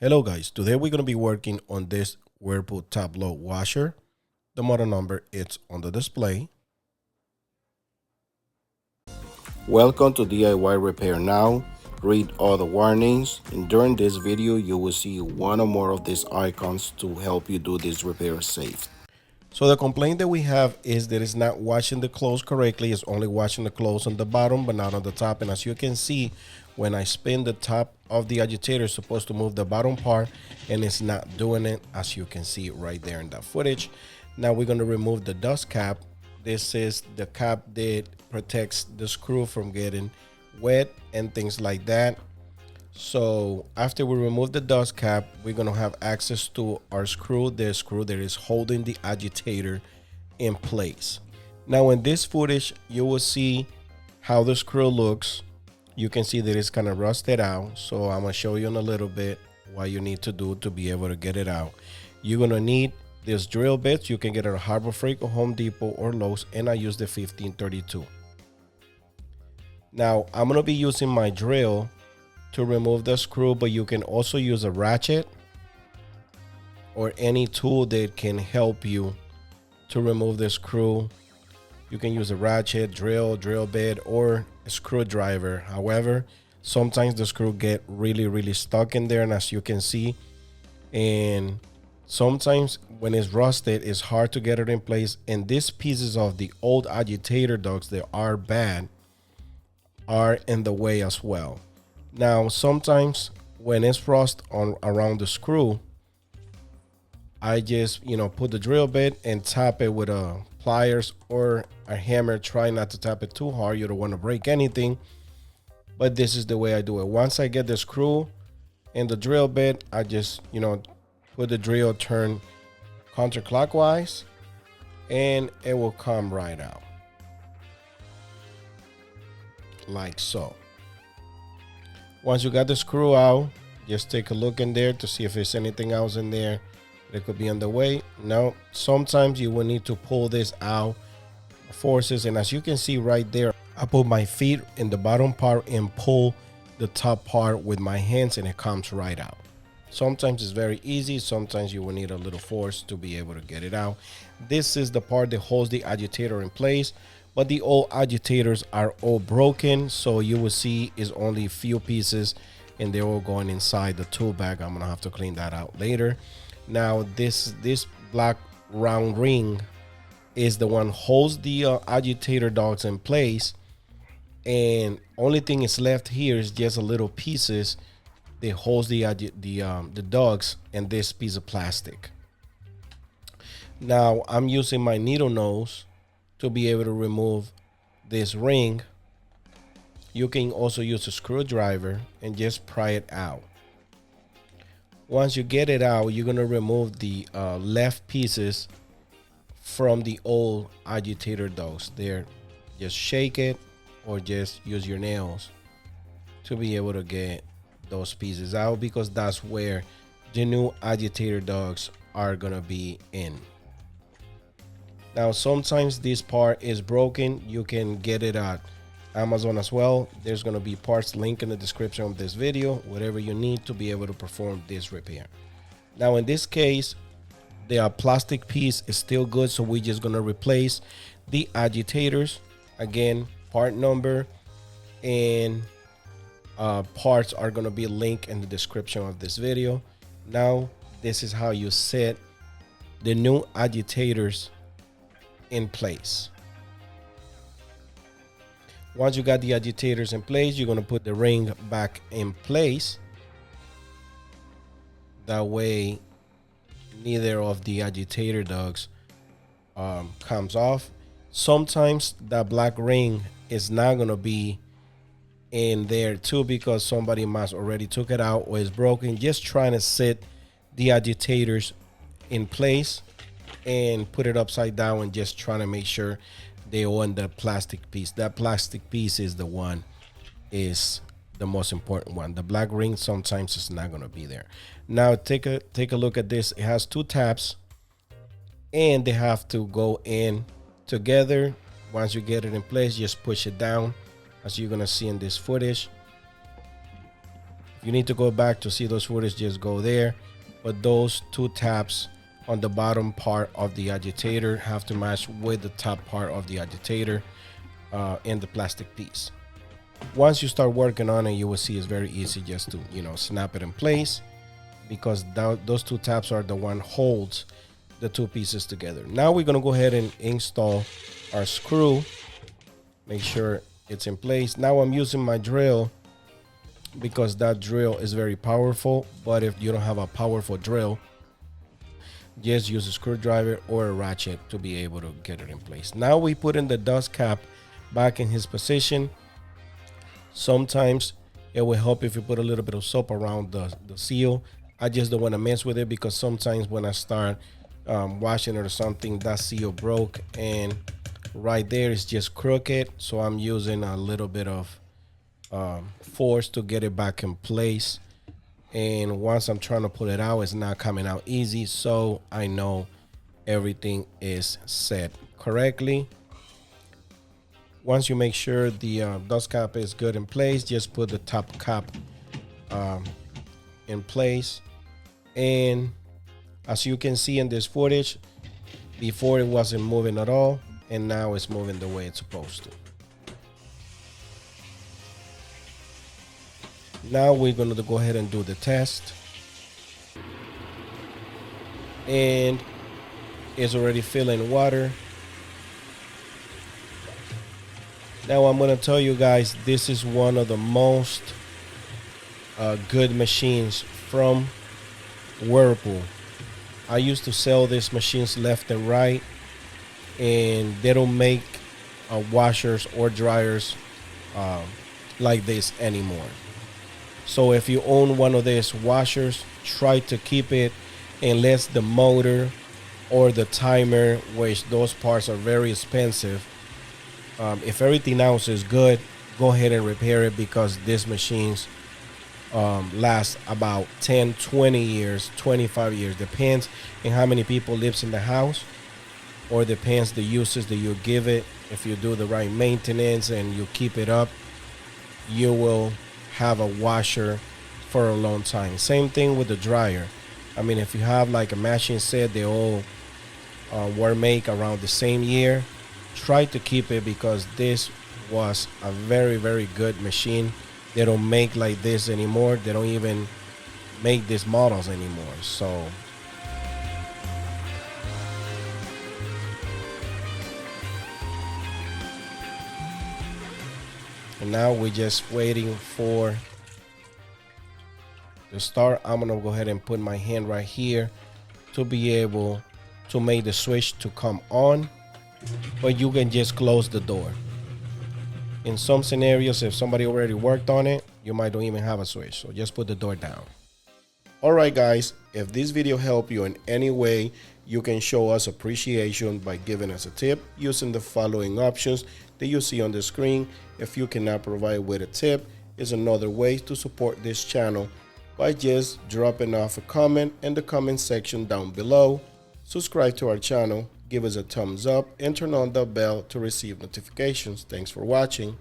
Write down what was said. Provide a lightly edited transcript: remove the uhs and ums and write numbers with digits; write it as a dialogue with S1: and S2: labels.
S1: Hello guys, today we're going to be working on this Whirlpool top load washer. The model number is on the display. Welcome to DIY Repair Now. Read all the warnings, and during this video you will see one or more of these icons to help you do this repair safe. So the complaint that we have is that it's not washing the clothes correctly. It's only washing the clothes on the bottom but not on the top, and as you can see, when I spin the top of the agitator, it's supposed to move the bottom part and it's not doing it, as you can see right there in that footage. Now we're going to remove the dust cap. This is the cap that protects the screw from getting wet and things like that. So after we remove the dust cap, we're going to have access to our screw, the screw that is holding the agitator in place. Now in this footage, you will see how the screw looks. You can see that it's kind of rusted out. So I'm going to show you in a little bit what you need to do to be able to get it out. You're going to need this drill bits. You can get it at Harbor Freight or Home Depot or Lowe's, and I use the 1532. Now I'm going to be using my drill to remove the screw, but you can also use a ratchet or any tool that can help you to remove the screw. You can use a ratchet, drill bit, or a screwdriver. However, sometimes the screw get really stuck in there, and as you can see, and sometimes when it's rusted, it's hard to get it in place. And these pieces of the old Agitator Dogs that are bad are in the way as well. Now sometimes when it's rust on around the screw, I just put the drill bit and tap it with a pliers or a hammer. Try not to tap it too hard, you don't want to break anything, but this is the way I do it. Once I get the screw and the drill bit, I just put the drill, turn counterclockwise, and it will come right out like so. Once you got the screw out, just take a look in there to see if there's anything else in there that could be on the way. No, sometimes you will need to pull this out forces, and as you can see right there, I put my feet in the bottom part and pull the top part with my hands, and it comes right out. Sometimes it's very easy, sometimes you will need a little force to be able to get it out. This is the part that holds the agitator in place, but the old agitators are all broken, so you will see is only a few pieces and they're all going inside the tool bag. I'm gonna have to clean that out later. Now this black round ring is the one holds the Agitator Dogs in place, and only thing is left here is just a little pieces that holds the dogs and this piece of plastic. Now I'm using my needle nose to be able to remove this ring. You can also use a screwdriver and just pry it out. Once you get it out, you're going to remove the left pieces from the old Agitator Dogs there. Just shake it or just use your nails to be able to get those pieces out, because that's where the new Agitator Dogs are going to be in. Now sometimes this part is broken. You can get it at Amazon as well. There's going to be parts link in the description of this video, whatever you need to be able to perform this repair. Now in this case, the plastic piece is still good, so we're just going to replace the agitators. Again, part number and parts are going to be linked in the description of this video. Now this is how you set the new agitators in place. Once you got the agitators in place, you're going to put the ring back in place. That way neither of the Agitator Dogs comes off. Sometimes that black ring is not going to be in there too, because somebody must already took it out or is broken. Just trying to set the agitators in place and put it upside down and just trying to make sure they own the plastic piece. That plastic piece is the one, is the most important one. The black ring sometimes is not going to be there. Now take a look at this. It has two tabs and they have to go in together. Once you get it in place, just push it down, as you're going to see in this footage. you need to go back to see those footage, just go there. But those 2 taps on the bottom part of the agitator have to match with the top part of the agitator in the plastic piece. Once you start working on it, you will see it's very easy just to, you know, snap it in place, because those 2 taps are the one holds the 2 pieces together. Now we're going to go ahead and install our screw. Make sure it's in place. Now I'm using my drill because that drill is very powerful, but if you don't have a powerful drill, just use a screwdriver or a ratchet to be able to get it in place. Now we put in the dust cap back in his position. Sometimes it will help if you put a little bit of soap around the seal. I just don't want to mess with it, because sometimes when I start washing it or something, that seal broke, and right there is just crooked. So I'm using a little bit of force to get it back in place. And once I'm trying to pull it out, it's not coming out easy. So I know everything is set correctly. Once you make sure the dust cap is good in place, just put the top cap in place. And as you can see in this footage, before it wasn't moving at all, and now it's moving the way it's supposed to. Now we're going to go ahead and do the test. And it's already filling water. Now I'm going to tell you guys, this is one of the most good machines from Whirlpool. I used to sell these machines left and right, and they don't make washers or dryers like this anymore. So if you own one of these washers, try to keep it unless the motor or the timer, which those parts are very expensive. If everything else is good, go ahead and repair it, because these machines last about 10, 20 years, 25 years. Depends on how many people lives in the house, or depends the uses that you give it. If you do the right maintenance and you keep it up, you will have a washer for a long time. Same thing with the dryer. I mean, if you have like a matching set, they all were made around the same year, try to keep it, because this was a very, very good machine. They don't make like this anymore. They don't even make these models anymore. So and now we're just waiting for the start. I'm gonna go ahead and put my hand right here to be able to make the switch to come on, but you can just close the door. In some scenarios, if somebody already worked on it, you might don't even have a switch, so just put the door down. Alright guys, if this video helped you in any way, you can show us appreciation by giving us a tip using the following options that you see on the screen. If you cannot provide with a tip, is another way to support this channel by just dropping off a comment in the comment section down below. Subscribe to our channel, give us a thumbs up, and turn on the bell to receive notifications. Thanks for watching.